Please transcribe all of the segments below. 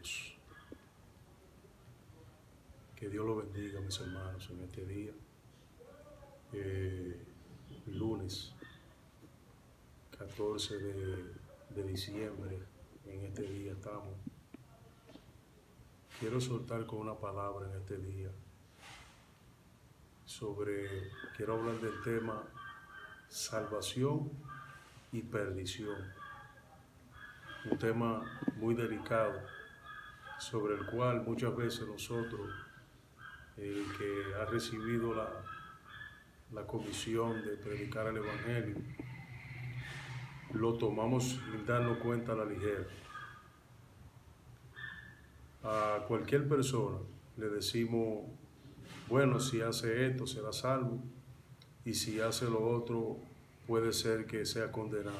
Dios. Que Dios lo bendiga, mis hermanos, en este día, lunes 14 de diciembre. En este día estamos. Quiero soltar con una palabra en este día quiero hablar del tema salvación y perdición. Un tema muy delicado, sobre el cual muchas veces nosotros, el que ha recibido la comisión de predicar el Evangelio, lo tomamos sin darnos cuenta a la ligera. A cualquier persona le decimos, bueno, si hace esto será salvo, y si hace lo otro puede ser que sea condenado.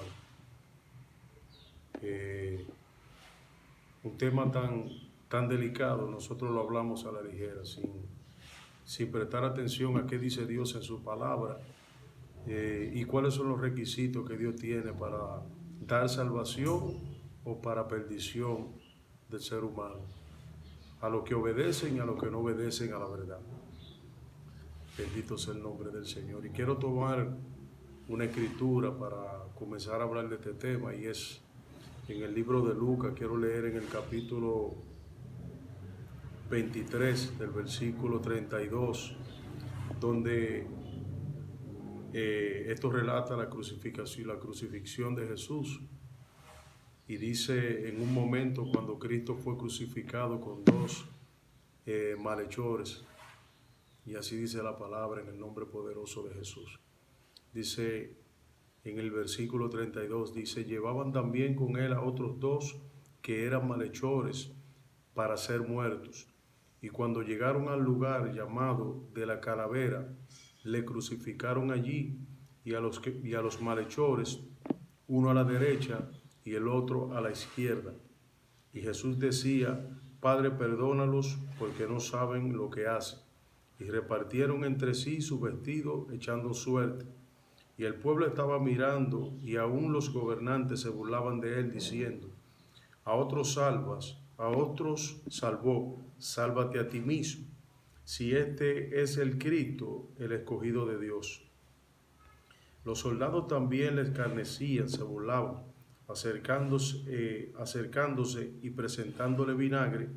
Un tema tan delicado nosotros lo hablamos a la ligera, sin prestar atención a qué dice Dios en su palabra, y cuáles son los requisitos que Dios tiene para dar salvación o para perdición del ser humano, a los que obedecen y a los que no obedecen a la verdad. Bendito sea el nombre del Señor. Y quiero tomar una escritura para comenzar a hablar de este tema, y es en el libro de Lucas. Quiero leer en el capítulo 23 del versículo 32, donde esto relata la crucifixión de Jesús. Y dice, en un momento cuando Cristo fue crucificado con dos malhechores, y así dice la palabra en el nombre poderoso de Jesús. Dice en el versículo 32, dice, llevaban también con él a otros dos que eran malhechores para ser muertos. Y cuando llegaron al lugar llamado de la Calavera, le crucificaron allí, y a los malhechores, uno a la derecha y el otro a la izquierda. Y Jesús decía, Padre, perdónalos, porque no saben lo que hacen. Y repartieron entre sí su vestido, echando suerte. Y el pueblo estaba mirando, y aún los gobernantes se burlaban de él, diciendo, a otros salvas, a otros salvó, sálvate a ti mismo, si este es el Cristo, el escogido de Dios. Los soldados también le escarnecían, se burlaban, acercándose y presentándole vinagre,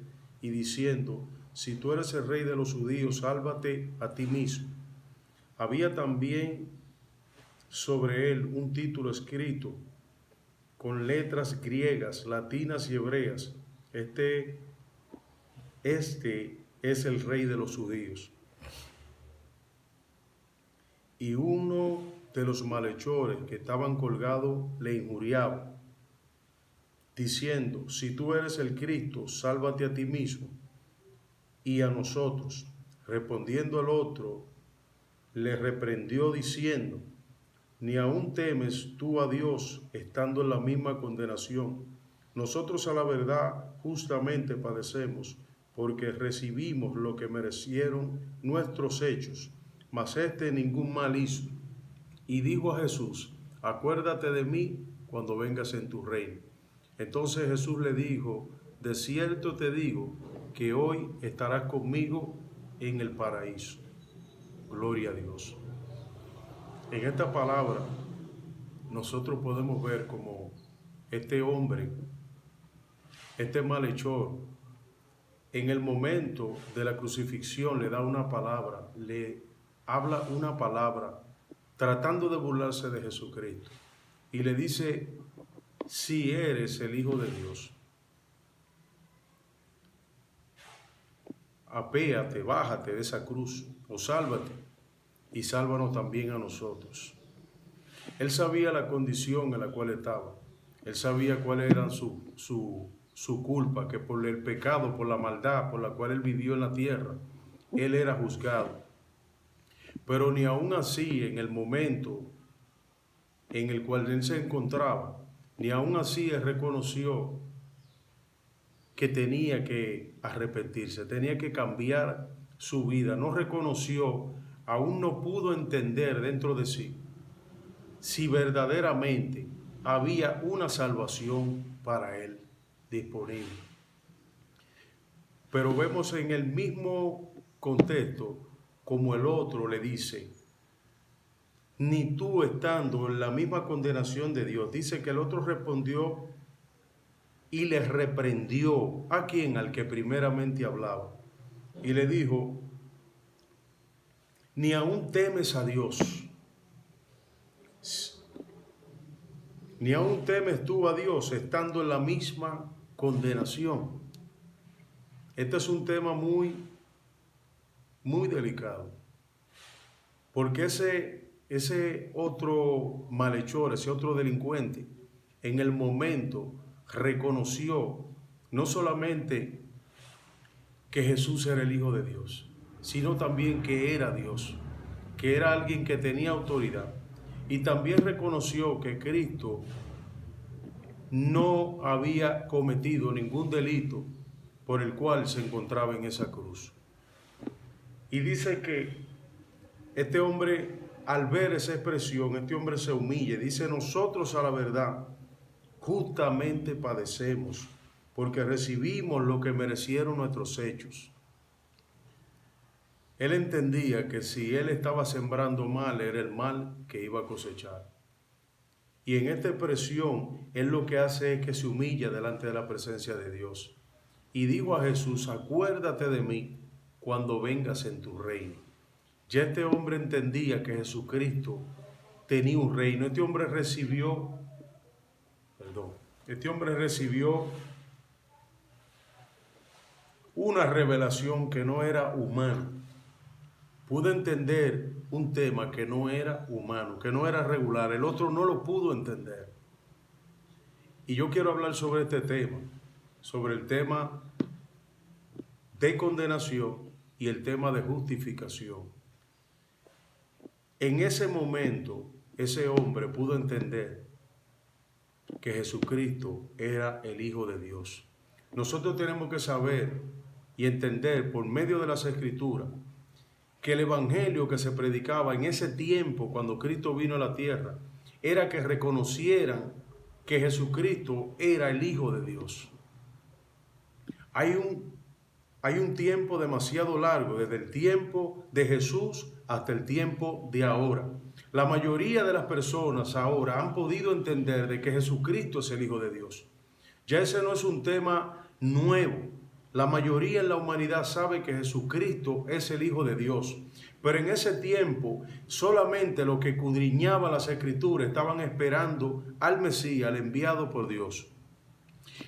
y diciendo, si tú eres el rey de los judíos, sálvate a ti mismo. Había también sobre él un título escrito con letras griegas, latinas y hebreas: Este es el rey de los judíos. Y uno de los malhechores que estaban colgados le injuriaba, diciendo, si tú eres el Cristo, sálvate a ti mismo y a nosotros. Respondiendo el otro, le reprendió diciendo, ni aún temes tú a Dios, estando en la misma condenación. Nosotros a la verdad justamente padecemos, porque recibimos lo que merecieron nuestros hechos, mas este ningún mal hizo. Y dijo a Jesús, acuérdate de mí cuando vengas en tu reino. Entonces Jesús le dijo, de cierto te digo, que hoy estarás conmigo en el paraíso. Gloria a Dios. En esta palabra nosotros podemos ver cómo este hombre, este malhechor, en el momento de la crucifixión le da una palabra, le habla una palabra tratando de burlarse de Jesucristo, y le dice, si eres el Hijo de Dios, apéate, bájate de esa cruz, o sálvate, y sálvanos también a nosotros. Él sabía la condición en la cual estaba. Él sabía cuál era su culpa, que por el pecado, por la maldad por la cual él vivió en la tierra, él era juzgado. Pero ni aún así, en el momento en el cual él se encontraba, ni aún así él reconoció que tenía que arrepentirse, tenía que cambiar su vida. No reconoció, aún no pudo entender dentro de sí si verdaderamente había una salvación para él disponible. Pero vemos en el mismo contexto como el otro le dice, ni tú estando en la misma condenación de Dios. Dice que el otro respondió y le reprendió. ¿A quién? Al que primeramente hablaba. Y le dijo, ni aún temes a Dios, ni aún temes tú a Dios estando en la misma condenación. Este es un tema muy delicado, porque ese otro malhechor, ese otro delincuente, en el momento reconoció no solamente que Jesús era el Hijo de Dios, sino también que era Dios, que era alguien que tenía autoridad, y también reconoció que Cristo no había cometido ningún delito por el cual se encontraba en esa cruz. Y dice que este hombre, al ver esa expresión, este hombre se humilla. Dice, nosotros a la verdad justamente padecemos, porque recibimos lo que merecieron nuestros hechos. Él entendía que si él estaba sembrando mal, era el mal que iba a cosechar. Y en esta expresión, él lo que hace es que se humilla delante de la presencia de Dios. Y dijo a Jesús, acuérdate de mí cuando vengas en tu reino. Ya este hombre entendía que Jesucristo tenía un reino. Este hombre recibió una revelación que no era humana. Pudo entender un tema que no era humano, que no era regular. El otro no lo pudo entender. Y yo quiero hablar sobre este tema, sobre el tema de condenación y el tema de justificación. En ese momento, ese hombre pudo entender que Jesucristo era el Hijo de Dios. Nosotros tenemos que saber y entender por medio de las Escrituras que el evangelio que se predicaba en ese tiempo cuando Cristo vino a la tierra era que reconocieran que Jesucristo era el Hijo de Dios. Hay un tiempo demasiado largo, desde el tiempo de Jesús hasta el tiempo de ahora. La mayoría de las personas ahora han podido entender de que Jesucristo es el Hijo de Dios. Ya ese no es un tema nuevo. La mayoría en la humanidad sabe que Jesucristo es el Hijo de Dios. Pero en ese tiempo, solamente los que escudriñaban las Escrituras estaban esperando al Mesías, al enviado por Dios.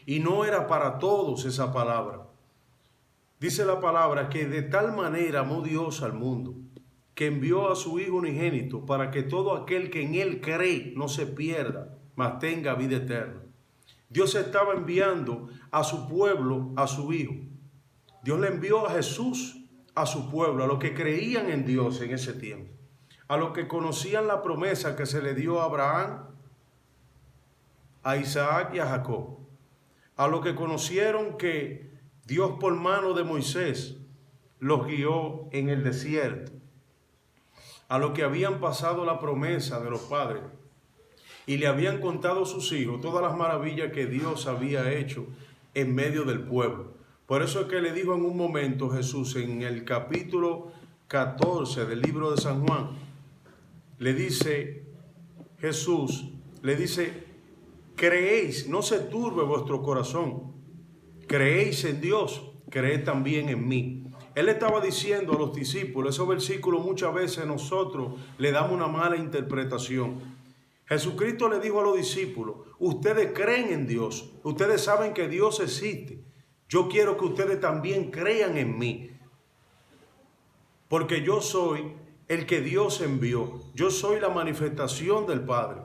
Y no era para todos esa palabra. Dice la palabra que de tal manera amó Dios al mundo, que envió a su Hijo unigénito para que todo aquel que en Él cree no se pierda, mas tenga vida eterna. Dios estaba enviando a su pueblo, a su Hijo. Dios le envió a Jesús a su pueblo, a los que creían en Dios en ese tiempo, a los que conocían la promesa que se le dio a Abraham, a Isaac y a Jacob, a los que conocieron que Dios por mano de Moisés los guió en el desierto, a los que habían pasado la promesa de los padres y le habían contado a sus hijos todas las maravillas que Dios había hecho en medio del pueblo. Por eso es que le dijo en un momento Jesús en el capítulo 14 del libro de San Juan, le dice Jesús, le dice, creéis, no se turbe vuestro corazón, creéis en Dios, creed también en mí. Él estaba diciendo a los discípulos, esos versículos muchas veces nosotros le damos una mala interpretación. Jesucristo le dijo a los discípulos, ustedes creen en Dios, ustedes saben que Dios existe. Yo quiero que ustedes también crean en mí, porque yo soy el que Dios envió, yo soy la manifestación del Padre.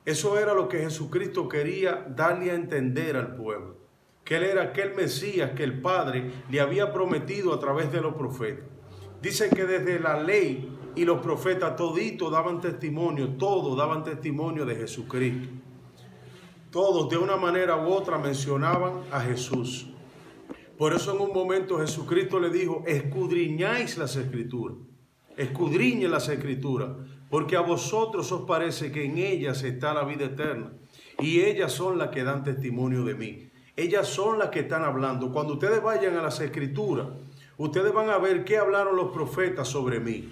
Eso era lo que Jesucristo quería darle a entender al pueblo, que Él era aquel Mesías que el Padre le había prometido a través de los profetas. Dice que desde la ley y los profetas toditos daban testimonio, todos daban testimonio de Jesucristo. Todos de una manera u otra mencionaban a Jesús. Por eso en un momento Jesucristo le dijo, escudriñáis las Escrituras, escudriñen las Escrituras, porque a vosotros os parece que en ellas está la vida eterna, y ellas son las que dan testimonio de mí. ellas son las que están hablando. Cuando ustedes vayan a las Escrituras, ustedes van a ver qué hablaron los profetas sobre mí.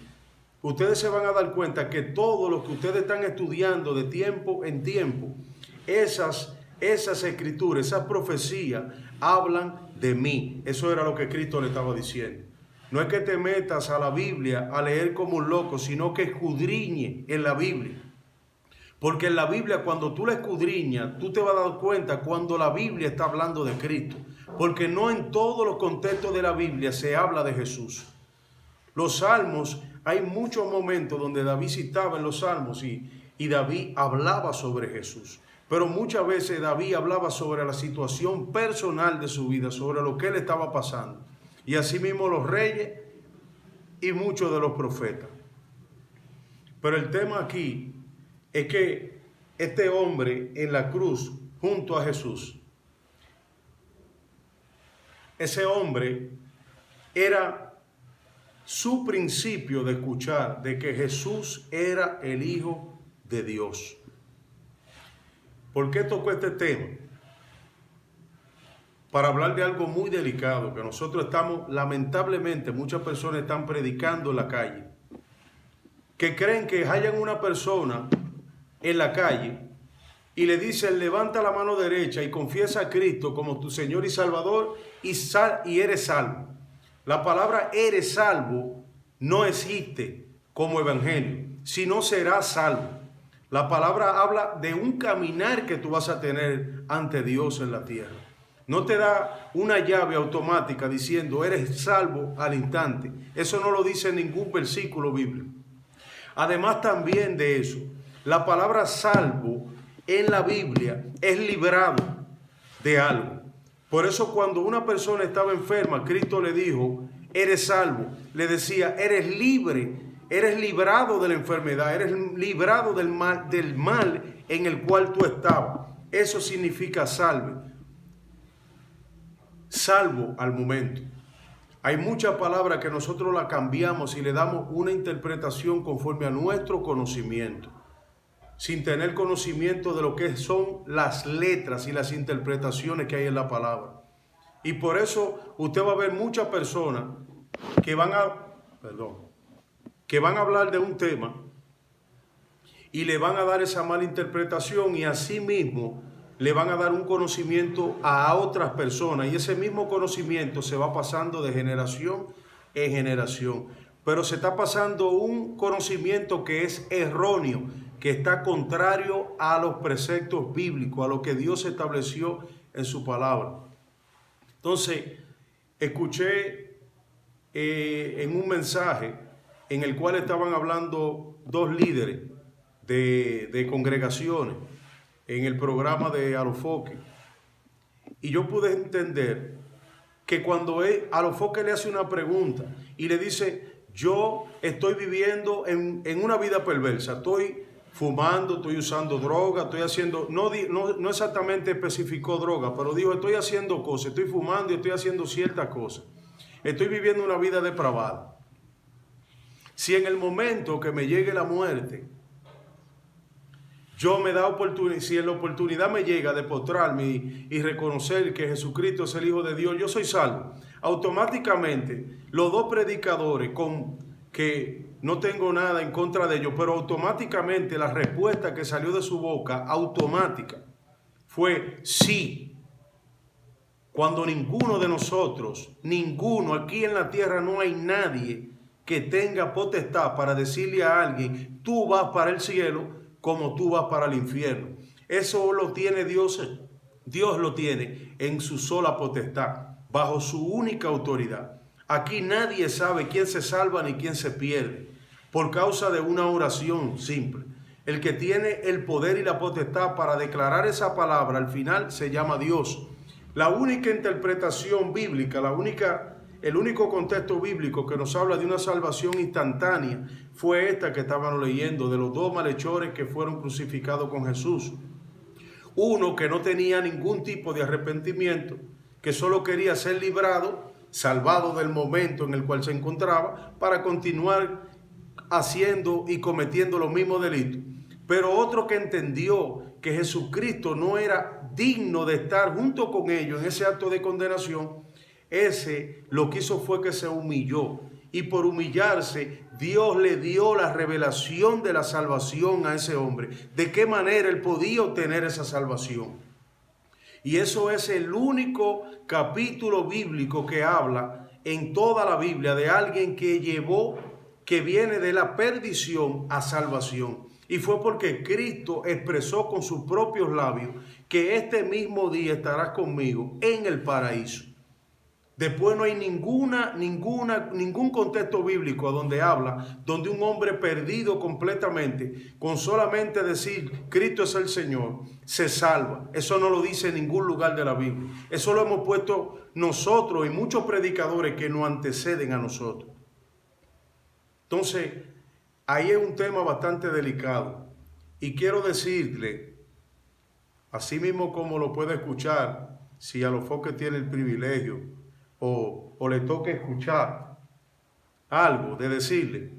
Ustedes se van a dar cuenta que todo lo que ustedes están estudiando de tiempo en tiempo, esas escrituras, esas profecías hablan de mí. Eso era lo que Cristo le estaba diciendo. No es que te metas a la Biblia a leer como un loco, sino que escudriñe en la Biblia. Porque en la Biblia, cuando tú la escudriñas, tú te vas a dar cuenta cuando la Biblia está hablando de Cristo. Porque no en todos los contextos de la Biblia se habla de Jesús. Los salmos, hay muchos momentos donde David citaba en los salmos y David hablaba sobre Jesús. Pero muchas veces David hablaba sobre la situación personal de su vida, sobre lo que él estaba pasando. Y asimismo los reyes y muchos de los profetas. Pero el tema aquí es que este hombre en la cruz junto a Jesús, ese hombre era su principio de escuchar de que Jesús era el Hijo de Dios. ¿Por qué tocó este tema? Para hablar de algo muy delicado que nosotros estamos, lamentablemente, muchas personas están predicando en la calle, que creen que hallan una persona en la calle y le dicen levanta la mano derecha y confiesa a Cristo como tu Señor y Salvador y eres salvo. La palabra eres salvo no existe como evangelio, sino serás salvo. La palabra habla de un caminar que tú vas a tener ante Dios en la tierra. No te da una llave automática diciendo eres salvo al instante. Eso no lo dice ningún versículo bíblico. Además también de eso, la palabra salvo en la Biblia es librado de algo. Por eso cuando una persona estaba enferma, Cristo le dijo, eres salvo. Le decía, eres libre, eres librado de la enfermedad, eres librado del mal en el cual tú estabas. Eso significa salvo al momento. Hay muchas palabras que nosotros las cambiamos y le damos una interpretación conforme a nuestro conocimiento, sin tener conocimiento de lo que son las letras y las interpretaciones que hay en la palabra. Y por eso usted va a ver muchas personas que van a hablar de un tema y le van a dar esa mala interpretación y asimismo le van a dar un conocimiento a otras personas y ese mismo conocimiento se va pasando de generación en generación. Pero se está pasando un conocimiento que es erróneo, que está contrario a los preceptos bíblicos, a lo que Dios estableció en su palabra. Entonces, escuché en un mensaje en el cual estaban hablando dos líderes de congregaciones en el programa de Alofoque. Y yo pude entender que cuando Alofoque le hace una pregunta y le dice, yo estoy viviendo en una vida perversa, estoy fumando, estoy usando droga, estoy haciendo, no exactamente especificó droga, pero dijo, estoy haciendo cosas, estoy fumando y estoy haciendo ciertas cosas. Estoy viviendo una vida depravada. Si en el momento que me llegue la muerte, yo me da oportunidad, si en la oportunidad me llega de postrarme y reconocer que Jesucristo es el Hijo de Dios, yo soy salvo. Automáticamente, los dos predicadores que no tengo nada en contra de ellos, pero automáticamente la respuesta que salió de su boca, automática, fue sí. Cuando ninguno de nosotros, ninguno aquí en la tierra no hay nadie que tenga potestad para decirle a alguien, tú vas para el cielo como tú vas para el infierno. Eso lo tiene Dios, Dios lo tiene en su sola potestad, bajo su única autoridad. Aquí nadie sabe quién se salva ni quién se pierde, por causa de una oración simple. El que tiene el poder y la potestad para declarar esa palabra al final se llama Dios. La única interpretación bíblica, el único contexto bíblico que nos habla de una salvación instantánea fue esta que estábamos leyendo, de los dos malhechores que fueron crucificados con Jesús. Uno que no tenía ningún tipo de arrepentimiento, que solo quería ser librado, salvado del momento en el cual se encontraba, para continuar haciendo y cometiendo los mismos delitos. Pero otro que entendió que Jesucristo no era digno de estar junto con ellos en ese acto de condenación, ese lo que hizo fue que se humilló. Y por humillarse, Dios le dio la revelación de la salvación a ese hombre. ¿De qué manera él podía obtener esa salvación? Y eso es el único capítulo bíblico que habla en toda la Biblia de alguien que viene de la perdición a salvación. Y fue porque Cristo expresó con sus propios labios que este mismo día estarás conmigo en el paraíso. Después no hay ningún contexto bíblico donde habla, donde un hombre perdido completamente, con solamente decir Cristo es el Señor, se salva. Eso no lo dice en ningún lugar de la Biblia. Eso lo hemos puesto nosotros y muchos predicadores que nos anteceden a nosotros. Entonces, ahí es un tema bastante delicado. Y quiero decirle, así mismo como lo puede escuchar, si a los foques tiene el privilegio, o le toca escuchar algo de decirle,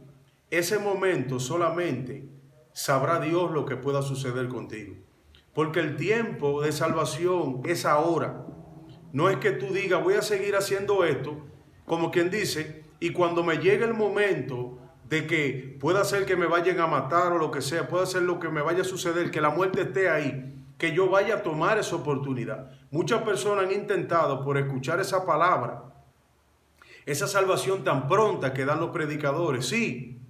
ese momento solamente sabrá Dios lo que pueda suceder contigo. Porque el tiempo de salvación es ahora. No es que tú digas, voy a seguir haciendo esto, como quien dice, y cuando me llegue el momento de que pueda ser que me vayan a matar o lo que sea, pueda ser lo que me vaya a suceder, que la muerte esté ahí, que yo vaya a tomar esa oportunidad. Muchas personas han intentado por escuchar esa palabra, esa salvación tan pronta que dan los predicadores. Sí,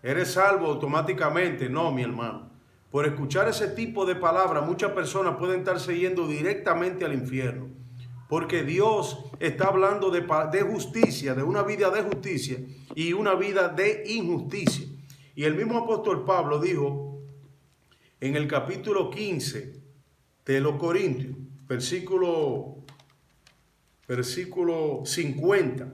eres salvo automáticamente. No, mi hermano. Por escuchar ese tipo de palabras, muchas personas pueden estarse yendo directamente al infierno. Porque Dios está hablando de justicia, de una vida de justicia y una vida de injusticia. Y el mismo apóstol Pablo dijo en el capítulo 15 de los Corintios, versículo 50.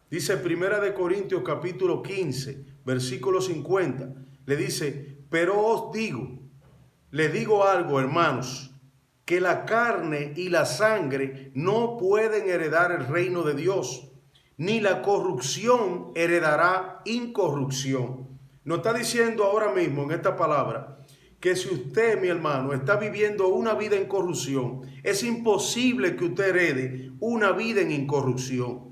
Dice Primera de Corintios capítulo 15, versículo 50. Le dice, pero os digo, les digo algo, hermanos, que la carne y la sangre no pueden heredar el reino de Dios, ni la corrupción heredará incorrupción. Nos está diciendo ahora mismo en esta palabra que si usted, mi hermano, está viviendo una vida en corrupción, es imposible que usted herede una vida en incorrupción.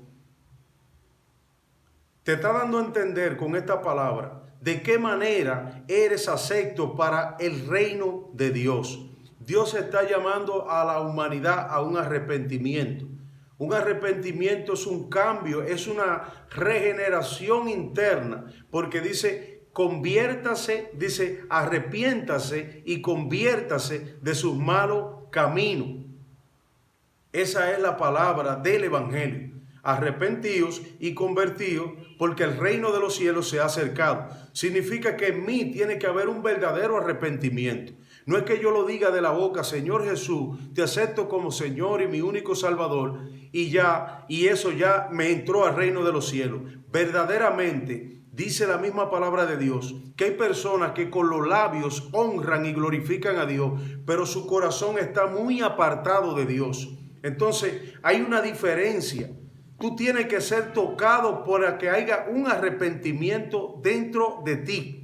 Te está dando a entender con esta palabra de qué manera eres acepto para el reino de Dios. Dios está llamando a la humanidad a un arrepentimiento. Un arrepentimiento es un cambio, es una regeneración interna, porque dice, conviértase, dice, arrepiéntase y conviértase de sus malos caminos. Esa es la palabra del Evangelio. Arrepentíos y convertíos, porque el reino de los cielos se ha acercado. Significa que en mí tiene que haber un verdadero arrepentimiento. No es que yo lo diga de la boca, Señor Jesús, te acepto como Señor y mi único Salvador, y eso ya me entró al reino de los cielos. Verdaderamente, dice la misma palabra de Dios, que hay personas que con los labios honran y glorifican a Dios, pero su corazón está muy apartado de Dios. Entonces, hay una diferencia. Tú tienes que ser tocado para que haya un arrepentimiento dentro de ti.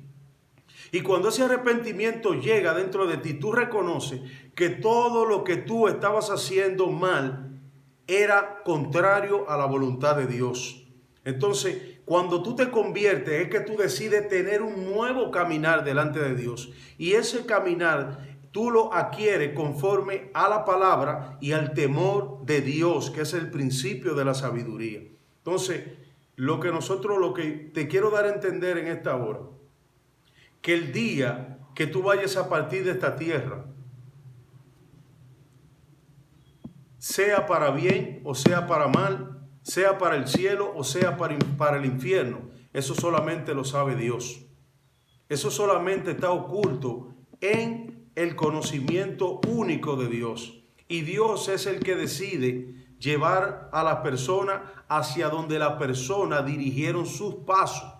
Y cuando ese arrepentimiento llega dentro de ti, tú reconoces que todo lo que tú estabas haciendo mal era contrario a la voluntad de Dios. Entonces, cuando tú te conviertes, es que tú decides tener un nuevo caminar delante de Dios. Y ese caminar tú lo adquieres conforme a la palabra y al temor de Dios, que es el principio de la sabiduría. Entonces, lo que te quiero dar a entender en esta hora, que el día que tú vayas a partir de esta tierra, sea para bien o sea para mal, sea para el cielo o sea para el infierno, eso solamente lo sabe Dios. Eso solamente está oculto en el conocimiento único de Dios. Y Dios es el que decide llevar a la persona hacia donde la persona dirigieron sus pasos.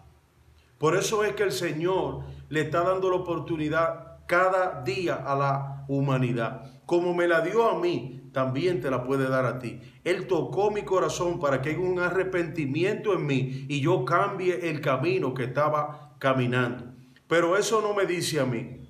Por eso es que el Señor le está dando la oportunidad cada día a la humanidad. Como me la dio a mí, también te la puede dar a ti. Él tocó mi corazón para que haya un arrepentimiento en mí y yo cambie el camino que estaba caminando. Pero eso no me dice a mí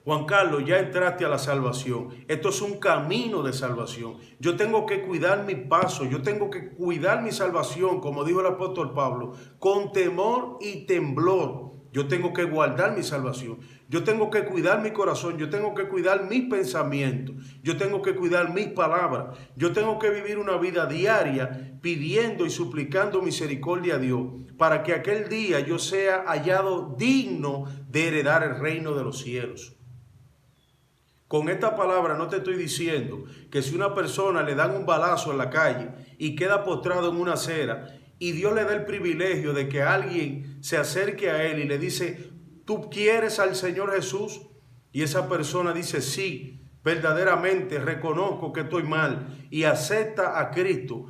Juan Carlos, ya entraste a la salvación. Esto es un camino de salvación. Yo tengo que cuidar mi paso, yo tengo que cuidar mi salvación, como dijo el apóstol Pablo, con temor y temblor. Yo tengo que guardar mi salvación. Yo tengo que cuidar mi corazón. Yo tengo que cuidar mis pensamientos. Yo tengo que cuidar mis palabras. Yo tengo que vivir una vida diaria pidiendo y suplicando misericordia a Dios para que aquel día yo sea hallado digno de heredar el reino de los cielos. Con esta palabra no te estoy diciendo que si una persona le dan un balazo en la calle y queda postrado en una acera y Dios le da el privilegio de que alguien se acerque a él y le dice, ¿tú quieres al Señor Jesús? Y esa persona dice, sí, verdaderamente reconozco que estoy mal y acepta a Cristo.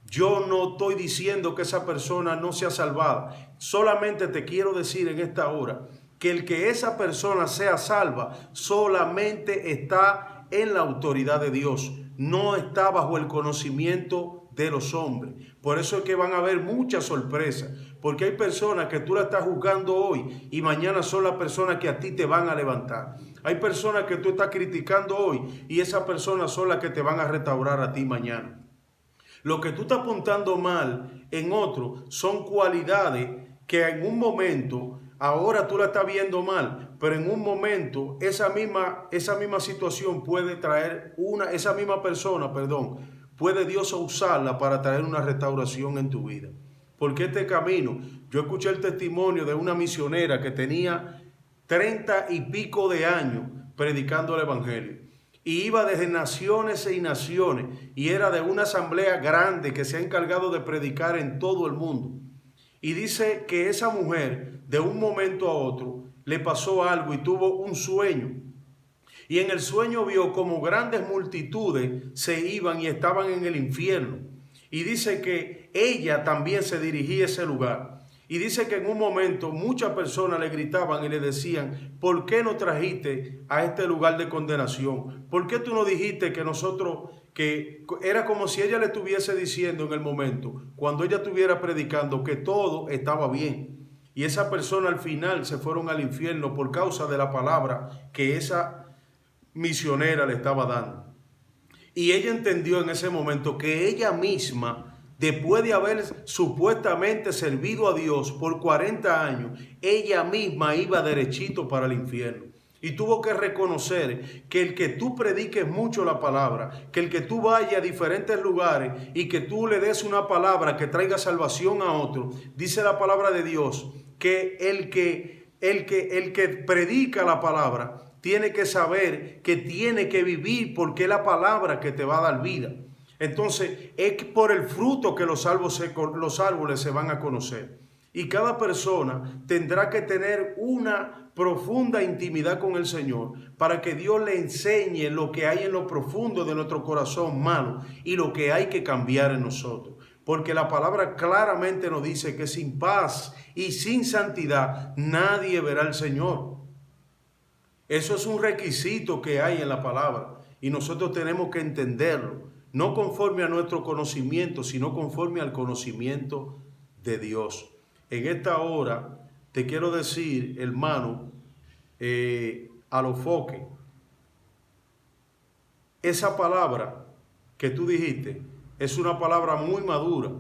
Yo no estoy diciendo que esa persona no sea salvada. Solamente te quiero decir en esta hora que el que esa persona sea salva solamente está en la autoridad de Dios, no está bajo el conocimiento de los hombres. Por eso es que van a haber muchas sorpresas, porque hay personas que tú la estás juzgando hoy y mañana son las personas que a ti te van a levantar. Hay personas que tú estás criticando hoy y esas personas son las que te van a restaurar a ti mañana. Lo que tú estás apuntando mal en otro son cualidades que en un momento, ahora tú la estás viendo mal, pero en un momento esa misma situación puede traer esa misma persona, puede Dios usarla para traer una restauración en tu vida. Porque este camino, yo escuché el testimonio de una misionera que tenía 30 y pico de años predicando el evangelio. Y iba desde naciones y naciones y era de una asamblea grande que se ha encargado de predicar en todo el mundo. Y dice que esa mujer de un momento a otro le pasó algo y tuvo un sueño. Y en el sueño vio como grandes multitudes se iban y estaban en el infierno. Y dice que ella también se dirigía a ese lugar. Y dice que en un momento muchas personas le gritaban y le decían, ¿por qué no trajiste a este lugar de condenación? ¿Por qué tú no dijiste que nosotros, que era como si ella le estuviese diciendo en el momento, cuando ella estuviera predicando, que todo estaba bien? Y esa persona al final se fueron al infierno por causa de la palabra que esa misionera le estaba dando. Y ella entendió en ese momento que ella misma, después de haber supuestamente servido a Dios por 40 años, ella misma iba derechito para el infierno. Y tuvo que reconocer que el que tú prediques mucho la palabra, que el que tú vayas a diferentes lugares y que tú le des una palabra que traiga salvación a otro, dice la palabra de Dios, que el que predica la palabra tiene que saber que tiene que vivir porque es la palabra que te va a dar vida. Entonces es por el fruto que los árboles se van a conocer. Y cada persona tendrá que tener una profunda intimidad con el Señor para que Dios le enseñe lo que hay en lo profundo de nuestro corazón malo y lo que hay que cambiar en nosotros. Porque la palabra claramente nos dice que sin paz y sin santidad nadie verá al Señor. Eso es un requisito que hay en la palabra y nosotros tenemos que entenderlo, no conforme a nuestro conocimiento, sino conforme al conocimiento de Dios. En esta hora te quiero decir, hermano, a lo foque, esa palabra que tú dijiste es una palabra muy madura,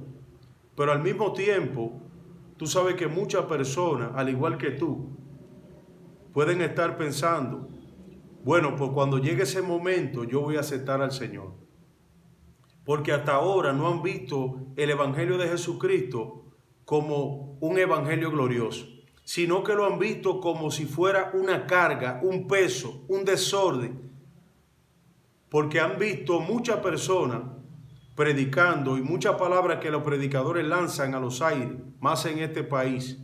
pero al mismo tiempo, tú sabes que muchas personas, al igual que tú, pueden estar pensando, bueno, pues cuando llegue ese momento yo voy a aceptar al Señor. Porque hasta ahora no han visto el Evangelio de Jesucristo como un evangelio glorioso, sino que lo han visto como si fuera una carga, un peso, un desorden. Porque han visto muchas personas predicando y muchas palabras que los predicadores lanzan a los aires, más en este país.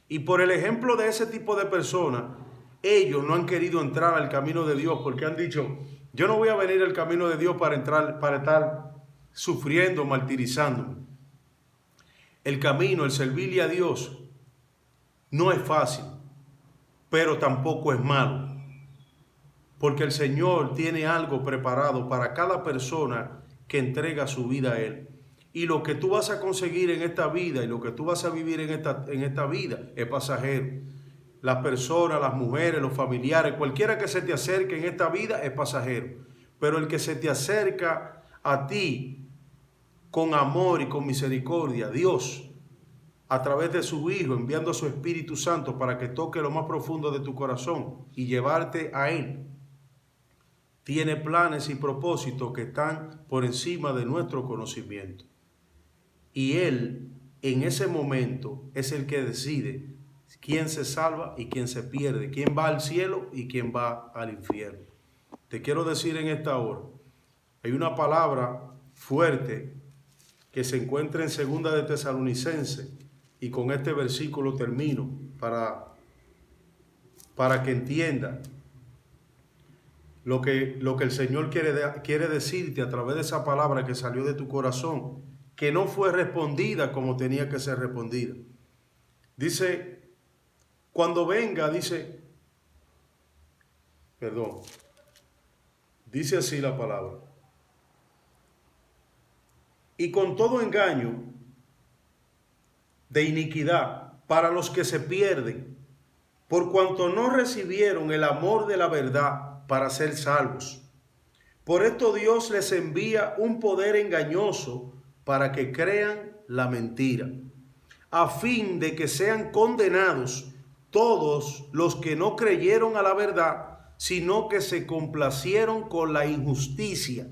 Y por el ejemplo de ese tipo de personas, ellos no han querido entrar al camino de Dios porque han dicho, yo no voy a venir al camino de Dios para estar sufriendo, martirizándome. El camino, el servirle a Dios, no es fácil, pero tampoco es malo. Porque el Señor tiene algo preparado para cada persona que entrega su vida a Él. Y lo que tú vas a conseguir en esta vida y lo que tú vas a vivir en esta vida es pasajero. las personas, las mujeres, los familiares, cualquiera que se te acerque en esta vida es pasajero. Pero el que se te acerca a ti con amor y con misericordia, Dios, a través de su Hijo, enviando a su Espíritu Santo para que toque lo más profundo de tu corazón y llevarte a Él, tiene planes y propósitos que están por encima de nuestro conocimiento. Y Él, en ese momento, es el que decide quién se salva y quién se pierde, quién va al cielo y quién va al infierno. Te quiero decir en esta hora, hay una palabra fuerte que se encuentra en 2 de Tesalonicenses, y con este versículo termino para que entienda lo que el Señor quiere decirte a través de esa palabra que salió de tu corazón, que no fue respondida como tenía que ser respondida. Dice, cuando venga, dice así la palabra: y con todo engaño de iniquidad para los que se pierden, por cuanto no recibieron el amor de la verdad para ser salvos. Por esto Dios les envía un poder engañoso para que crean la mentira, a fin de que sean condenados todos los que no creyeron a la verdad, sino que se complacieron con la injusticia.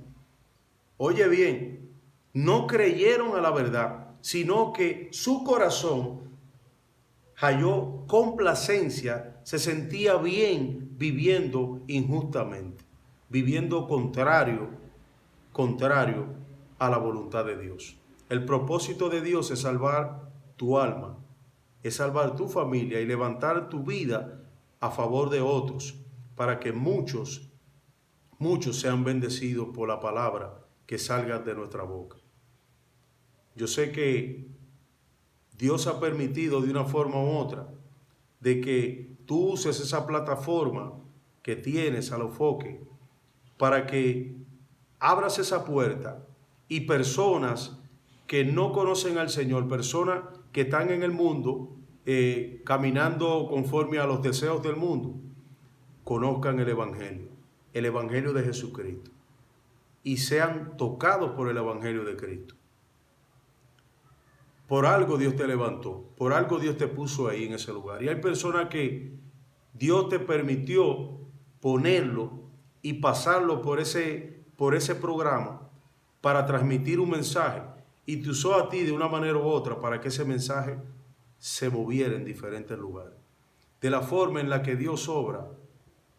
Oye bien, no creyeron a la verdad, sino que su corazón halló complacencia, se sentía bien viviendo injustamente, viviendo contrario a la voluntad de Dios. El propósito de Dios es salvar tu alma, es salvar tu familia y levantar tu vida a favor de otros, para que muchos sean bendecidos por la palabra que salga de nuestra boca. Yo sé que Dios ha permitido de una forma u otra de que tú uses esa plataforma que tienes, Alofoque, para que abras esa puerta y personas que no conocen al Señor, personas que están en el mundo caminando conforme a los deseos del mundo, conozcan el Evangelio de Jesucristo, y sean tocados por el Evangelio de Cristo. Por algo Dios te levantó, por algo Dios te puso ahí en ese lugar. Y hay personas que Dios te permitió ponerlo y pasarlo por ese programa para transmitir un mensaje, y te usó a ti de una manera u otra para que ese mensaje se moviera en diferentes lugares. De la forma en la que Dios obra,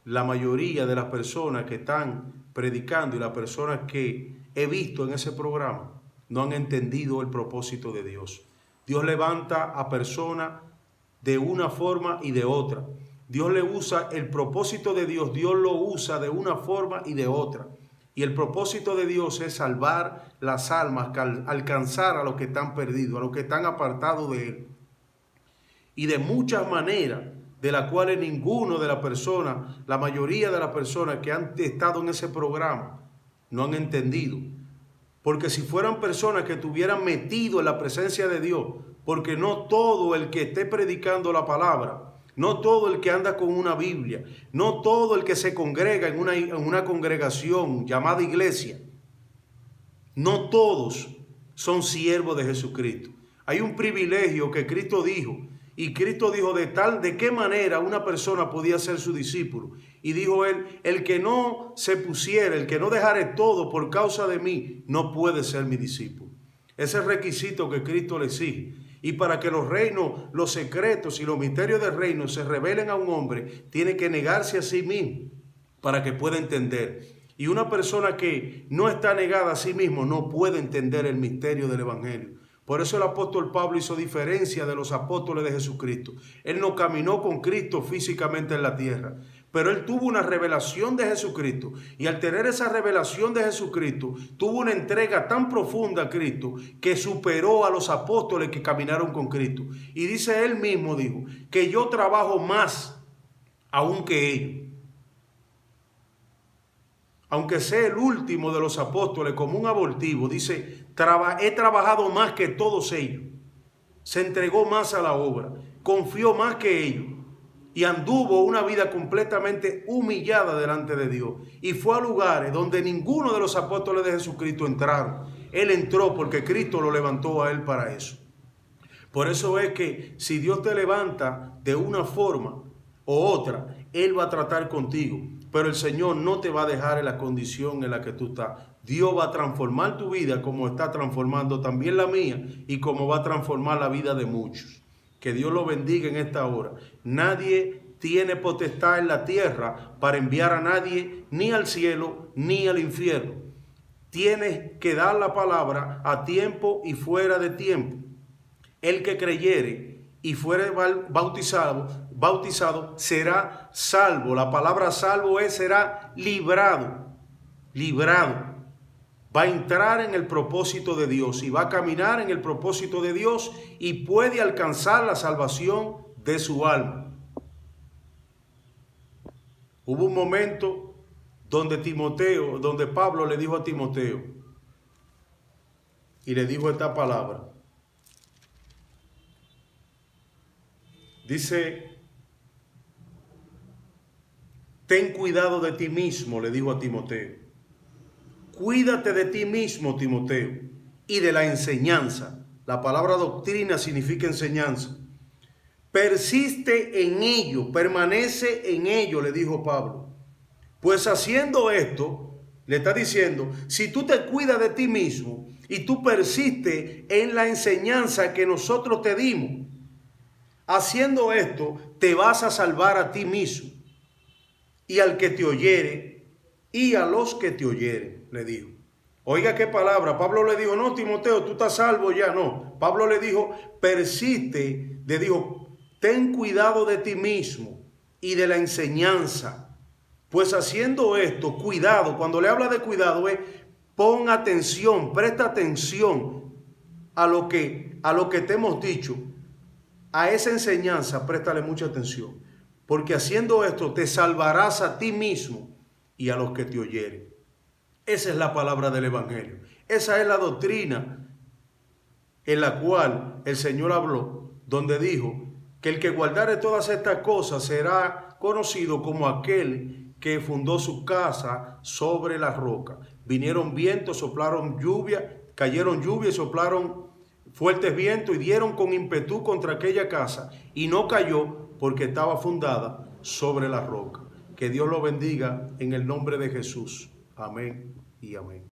la mayoría de las personas que están predicando y las personas que he visto en ese programa no han entendido el propósito de Dios. Dios levanta a personas de una forma y de otra. Dios le usa el propósito de Dios, Dios lo usa de una forma y de otra. Y el propósito de Dios es salvar las almas, alcanzar a los que están perdidos, a los que están apartados de Él. Y de muchas maneras, de las cuales ninguno de las personas, la mayoría de las personas que han estado en ese programa, no han entendido. Porque si fueran personas que estuvieran metidos en la presencia de Dios, porque no todo el que esté predicando la palabra, no todo el que anda con una Biblia, no todo el que se congrega en una congregación llamada iglesia, no todos son siervos de Jesucristo. Hay un privilegio que Cristo dijo, y Cristo dijo de qué manera una persona podía ser su discípulo. Y dijo él, el que no se pusiera, el que no dejare todo por causa de mí, no puede ser mi discípulo. Ese es el requisito que Cristo le exige. Y para que los reinos, los secretos y los misterios del reino se revelen a un hombre, tiene que negarse a sí mismo para que pueda entender. Y una persona que no está negada a sí mismo no puede entender el misterio del Evangelio. Por eso el apóstol Pablo hizo diferencia de los apóstoles de Jesucristo. Él no caminó con Cristo físicamente en la tierra, pero él tuvo una revelación de Jesucristo. Y al tener esa revelación de Jesucristo, tuvo una entrega tan profunda a Cristo que superó a los apóstoles que caminaron con Cristo. Y dice él mismo, dijo, que yo trabajo más aún que ellos. Aunque sea el último de los apóstoles como un abortivo, dice, he trabajado más que todos ellos. Se entregó más a la obra, confió más que ellos. y anduvo una vida completamente humillada delante de Dios. Y fue a lugares donde ninguno de los apóstoles de Jesucristo entraron. Él entró porque Cristo lo levantó a él para eso. Por eso es que si Dios te levanta de una forma o otra, Él va a tratar contigo. Pero el Señor no te va a dejar en la condición en la que tú estás. Dios va a transformar tu vida como está transformando también la mía y como va a transformar la vida de muchos. Que Dios lo bendiga en esta hora. Nadie tiene potestad en la tierra para enviar a nadie ni al cielo ni al infierno. Tienes que dar la palabra a tiempo y fuera de tiempo. El que creyere y fuere bautizado será salvo. La palabra salvo es será librado. Va a entrar en el propósito de Dios y va a caminar en el propósito de Dios y puede alcanzar la salvación de su alma. Hubo un momento donde Pablo le dijo a Timoteo y le dijo esta palabra. Dice, ten cuidado de ti mismo, le dijo a Timoteo. Cuídate de ti mismo, Timoteo, y de la enseñanza. La palabra doctrina significa enseñanza. Persiste en ello, permanece en ello, le dijo Pablo. Pues haciendo esto, le está diciendo, si tú te cuidas de ti mismo y tú persistes en la enseñanza que nosotros te dimos, haciendo esto, te vas a salvar a ti mismo y al que te oyere y a los que te oyeren, le dijo. Oiga qué palabra. Pablo le dijo, no, Timoteo, tú estás salvo ya. No, Pablo le dijo, persiste, le dijo, ten cuidado de ti mismo y de la enseñanza. Pues haciendo esto, cuidado, cuando le habla de cuidado es, pon atención, presta atención a lo que te hemos dicho. A esa enseñanza, préstale mucha atención, porque haciendo esto te salvarás a ti mismo y a los que te oyeren. Esa es la palabra del Evangelio. Esa es la doctrina en la cual el Señor habló, donde dijo que el que guardare todas estas cosas será conocido como aquel que fundó su casa sobre la roca. Vinieron vientos, soplaron lluvia, cayeron lluvia y soplaron fuertes vientos y dieron con ímpetu contra aquella casa y no cayó porque estaba fundada sobre la roca. Que Dios lo bendiga en el nombre de Jesús. Amén y amén.